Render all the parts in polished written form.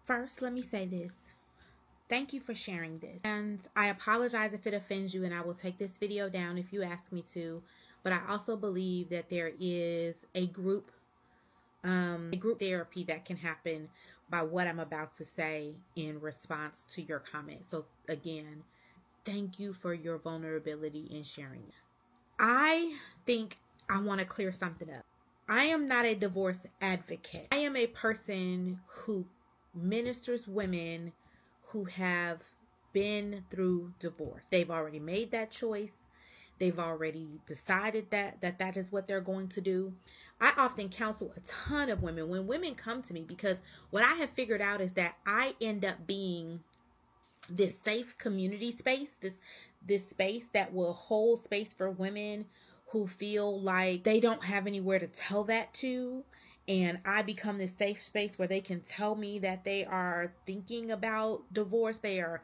First, let me say this. Thank you for sharing this. And I apologize if it offends you, and I will take this video down if you ask me to. But I also believe that there is a group therapy that can happen by what I'm about to say in response to your comment. So again, thank you for your vulnerability in sharing. I think I want to clear something up. I am not a divorce advocate. I am a person who ministers women who have been through divorce. They've already made that choice. They've already decided that is what they're going to do. I often counsel a ton of women when women come to me, because what I have figured out is that I end up being this safe community space, this space that will hold space for women who feel like they don't have anywhere to tell that to. And I become this safe space where they can tell me that they are thinking about divorce. They are,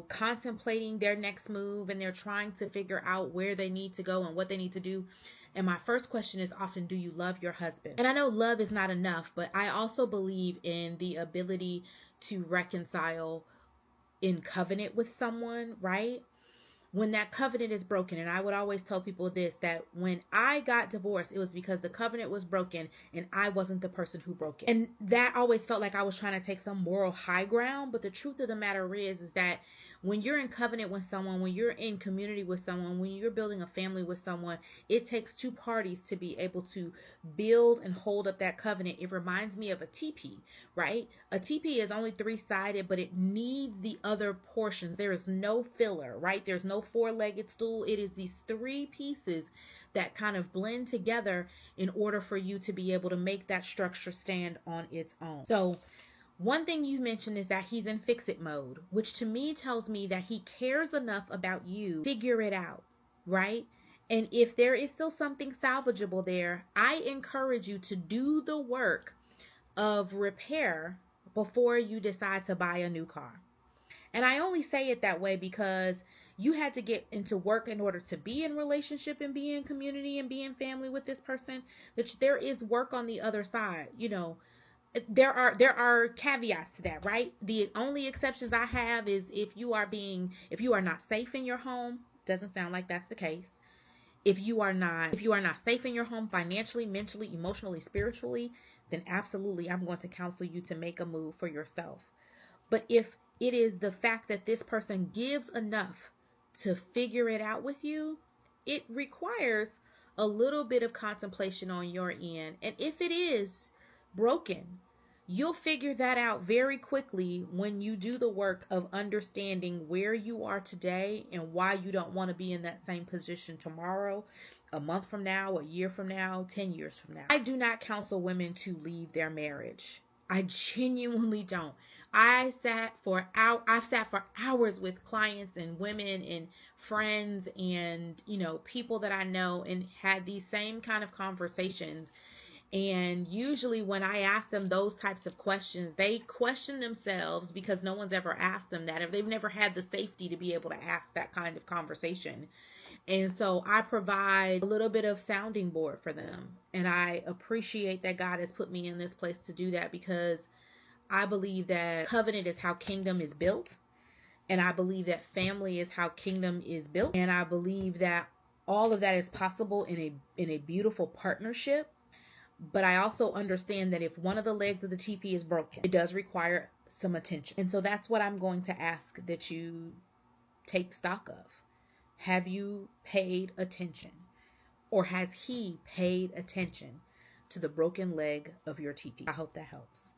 contemplating their next move, and they're trying to figure out where they need to go and what they need to do. And my first question is often, do you love your husband? And I know love is not enough, but I also believe in the ability to reconcile in covenant with someone, right? When that covenant is broken. And I would always tell people this, that when I got divorced, it was because the covenant was broken and I wasn't the person who broke it. And that always felt like I was trying to take some moral high ground. But the truth of the matter is that when you're in covenant with someone, when you're in community with someone, when you're building a family with someone, it takes two parties to be able to build and hold up that covenant. It reminds me of a teepee, right? A teepee is only three-sided, but it needs the other portions. There is no filler, right? There's no four-legged stool. It is these three pieces that kind of blend together in order for you to be able to make that structure stand on its own. So one thing you mentioned is that he's in fix-it mode, which to me tells me that he cares enough about you. Figure it out, right? And if there is still something salvageable there, I encourage you to do the work of repair before you decide to buy a new car. And I only say it that way because you had to get into work in order to be in relationship and be in community and be in family with this person. That there is work on the other side. There are caveats to that, right? The only exceptions I have is if you are not safe in your home. Doesn't sound like that's the case. If you are not safe in your home financially, mentally, emotionally, spiritually, then absolutely I'm going to counsel you to make a move for yourself. But if it is the fact that this person gives enough to figure it out with you, it requires a little bit of contemplation on your end. And if it is broken, you'll figure that out very quickly when you do the work of understanding where you are today and why you don't want to be in that same position tomorrow, a month from now, a year from now, 10 years from now. I do not counsel women to leave their marriage. I genuinely don't. I've sat for hours with clients and women and friends and, people that I know, and had these same kind of conversations. And usually when I ask them those types of questions, they question themselves because no one's ever asked them that, or they've never had the safety to be able to ask that kind of conversation. And so I provide a little bit of sounding board for them. And I appreciate that God has put me in this place to do that, because I believe that covenant is how kingdom is built. And I believe that family is how kingdom is built. And I believe that all of that is possible in a beautiful partnership. But I also understand that if one of the legs of the teepee is broken, it does require some attention. And so that's what I'm going to ask that you take stock of. Have you paid attention? Or has he paid attention to the broken leg of your teepee? I hope that helps.